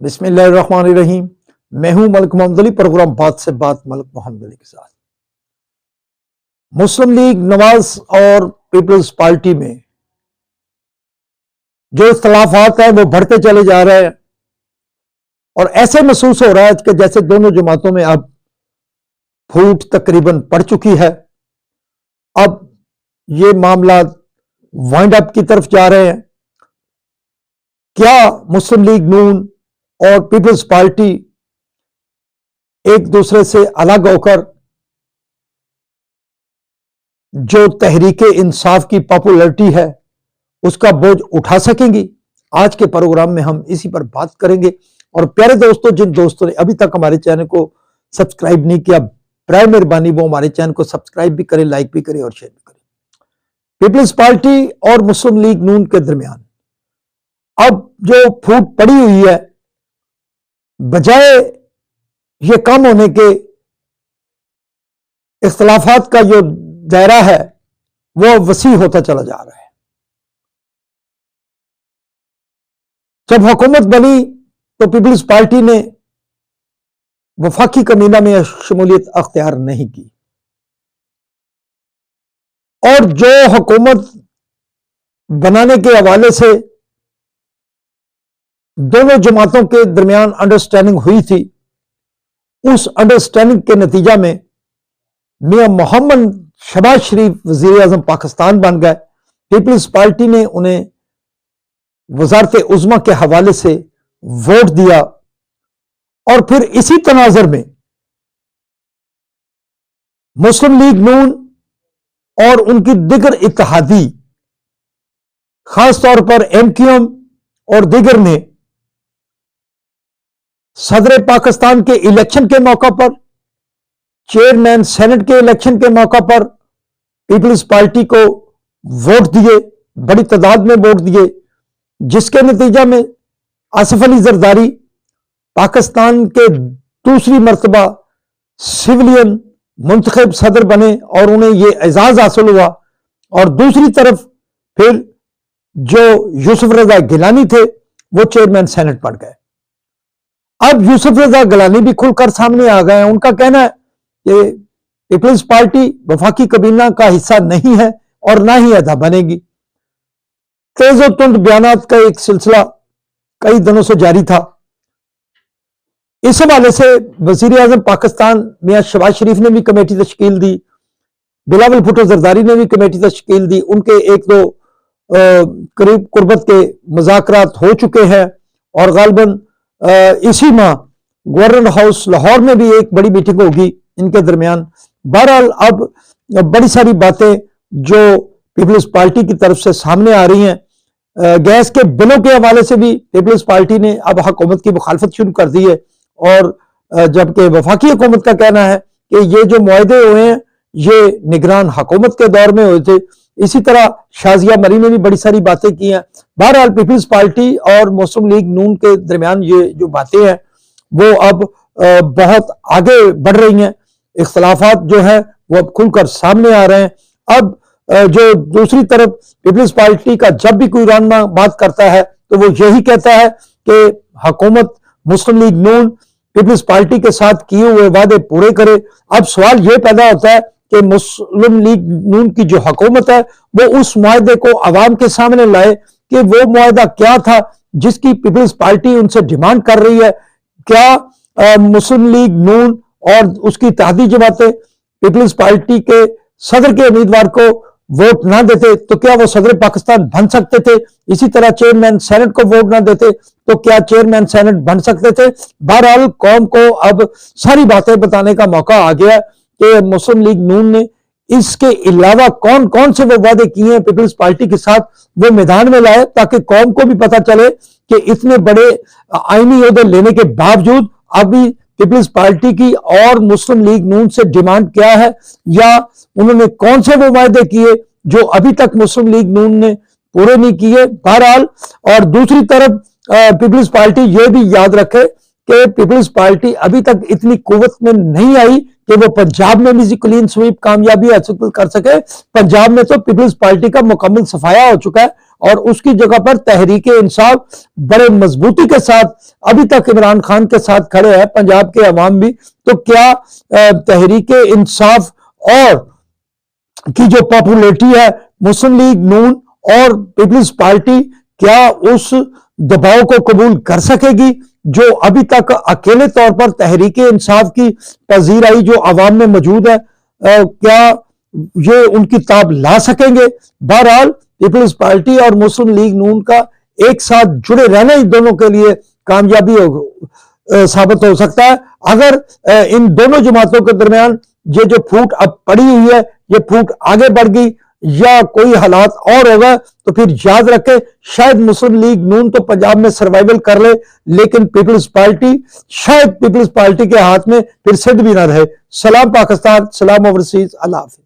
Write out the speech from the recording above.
बिस्मिल्लाहिर्रहमानिर्रहीम। मैं हूं मलिक मोहम्मद अली, प्रोग्राम बात से बात मलिक मोहम्मद अली के साथ। मुस्लिम लीग नवाज और पीपल्स पार्टी में जो इख्तलाफात हैं वो बढ़ते चले जा रहे हैं और ऐसे महसूस हो रहा है कि जैसे दोनों जमातों में अब फूट तकरीबन पड़ चुकी है। अब ये मामला वाइंड अप की तरफ जा रहे हैं। क्या मुस्लिम लीग नून और पीपल्स पार्टी एक दूसरे से अलग होकर जो तहरीके इंसाफ की पॉपुलैरिटी है उसका बोझ उठा सकेंगी? आज के प्रोग्राम में हम इसी पर बात करेंगे। और प्यारे दोस्तों, जिन दोस्तों ने अभी तक हमारे चैनल को सब्सक्राइब नहीं किया, बराए मेहरबानी वो हमारे चैनल को सब्सक्राइब भी करें, लाइक भी करें और शेयर भी करें। पीपल्स पार्टी और मुस्लिम लीग नून के दरमियान अब जो फूट पड़ी हुई है, बजाय ये कम होने के, इख्तलाफात का जो दायरा है वो वसी होता चला जा रहा है। जब हुकूमत बनी तो पीपल्स पार्टी ने वफाकी कमीना में शमूलियत अख्तियार नहीं की और जो हुकूमत बनाने के हवाले से दोनों जमातों के दरमियान अंडरस्टैंडिंग हुई थी, उस अंडरस्टैंडिंग के नतीजा में मियां मोहम्मद शहबाज शरीफ वजीर आजम पाकिस्तान बन गए। पीपल्स पार्टी ने उन्हें वजारत उज़्मा के हवाले से वोट दिया और फिर इसी तनाजर में मुस्लिम लीग नून और उनकी दिगर इत्तेहादी, खासतौर पर एमक्यूएम और दिगर ने सदर पाकिस्तान के इलेक्शन के मौका पर, चेयरमैन सेनेट के इलेक्शन के मौका पर पीपल्स पार्टी को वोट दिए, बड़ी तादाद में वोट दिए, जिसके नतीजा में आसिफ अली जरदारी पाकिस्तान के दूसरी मर्तबा सिविलियन मुंतखब सदर बने और उन्हें यह एजाज हासिल हुआ। और दूसरी तरफ फिर जो यूसुफ रजा गिलानी थे वो चेयरमैन सेनेट बन गए। अब यूसुफ रजा गिलानी भी खुलकर सामने आ गए हैं। उनका कहना है कि पीपल्स पार्टी वफाकी कबीना का हिस्सा नहीं है और ना ही अदा बनेगी। तेज और तुंद बयानात का एक सिलसिला कई दिनों से जारी था। इस हवाले से वजीर आजम पाकिस्तान मियां शहबाज शरीफ ने भी कमेटी तश्कील दी, बिलावल भुट्टो जरदारी ने भी कमेटी तश्कील दी। उनके एक दो करीब कुर्बत के मुज़ाकरात हो चुके हैं और गालिबन इसी माह गवर्नर हाउस लाहौर में भी एक बड़ी मीटिंग होगी इनके दरमियान। बहरहाल अब बड़ी सारी बातें जो पीपल्स पार्टी की तरफ से सामने आ रही हैं। गैस के बिलों के हवाले से भी पीपल्स पार्टी ने अब हुकूमत की मुखालफत शुरू कर दी है और जबकि वफाकी हुकूमत का कहना है कि ये जो मुआहदे हुए हैं ये निगरान हुकूमत के दौर में हुए थे। इसी तरह शाजिया मरी ने भी बड़ी सारी बातें की हैं। बहरहाल पीपल्स पार्टी और मुस्लिम लीग नून के दरमियान ये जो बातें हैं वो अब बहुत आगे बढ़ रही हैं। इख्तलाफात जो है वो अब खुलकर सामने आ रहे हैं। अब जो दूसरी तरफ पीपल्स पार्टी का जब भी कोई रहनुमा बात करता है तो वो यही कहता है कि हुकूमत मुस्लिम लीग नून पीपल्स पार्टी के साथ किए हुए वादे पूरे करे। अब सवाल यह पैदा होता है कि मुस्लिम लीग नून की जो हुकूमत है वो उस मुआहदे को अवाम के सामने लाए कि वो मुआहदा क्या था जिसकी पीपल्स पार्टी उनसे डिमांड कर रही है। क्या मुस्लिम लीग नून और उसकी इत्तेहादी जमातें पीपल्स पार्टी के सदर के उम्मीदवार को वोट ना देते तो क्या वो सदर पाकिस्तान बन सकते थे? इसी तरह चेयरमैन सेनेट को वोट ना देते तो क्या चेयरमैन सेनेट बन सकते थे? बहरहाल कौम को अब सारी बातें बताने का मौका आ गया कि मुस्लिम लीग नून ने इसके अलावा कौन कौन से वो वादे किए हैं पीपल्स पार्टी के साथ, वो मैदान में लाए ताकि कौम को भी पता चले कि इतने बड़े आईनी ओहदे लेने के बावजूद अभी पीपल्स पार्टी की और मुस्लिम लीग नून से डिमांड क्या है या उन्होंने कौन से वो वायदे किए जो अभी तक मुस्लिम लीग नून ने पूरे नहीं किए। बहरहाल और दूसरी तरफ पीपल्स पार्टी ये भी याद रखे कि पीपल्स पार्टी अभी तक इतनी कुव्वत में नहीं आई कि वो पंजाब में भी क्लीन स्वीप कामयाबी हासिल कर सके। पंजाब में तो पीपल्स पार्टी का मुकम्मल सफाया हो चुका है और उसकी जगह पर तहरीक इंसाफ बड़े मजबूती के साथ अभी तक इमरान खान के साथ खड़े हैं, पंजाब के अवाम भी। तो क्या तहरीक इंसाफ और की जो पॉपुलरिटी है, मुस्लिम लीग नून और पीपल्स पार्टी क्या उस दबाव को कबूल कर सकेगी जो अभी तक अकेले तौर पर तहरीक इंसाफ की पजीर आई जो अवाम में मौजूद है? क्या ये उनकी ताब ला सकेंगे? बहरहाल पीपल्स पार्टी और मुस्लिम लीग नून का एक साथ जुड़े रहना ही दोनों के लिए कामयाबी साबित हो सकता है। अगर इन दोनों जमातों के दरमियान ये जो फूट अब पड़ी हुई है, ये फूट आगे बढ़ गई या कोई हालात और होगा, तो फिर याद रखें शायद मुस्लिम लीग नून तो पंजाब में सर्वाइवल कर ले, लेकिन पीपल्स पार्टी शायद पीपल्स पार्टी के हाथ में फिर सिद्ध भी ना रहे। सलाम पाकिस्तान, सलाम ओवरसीज, अल्लाह हाफिज।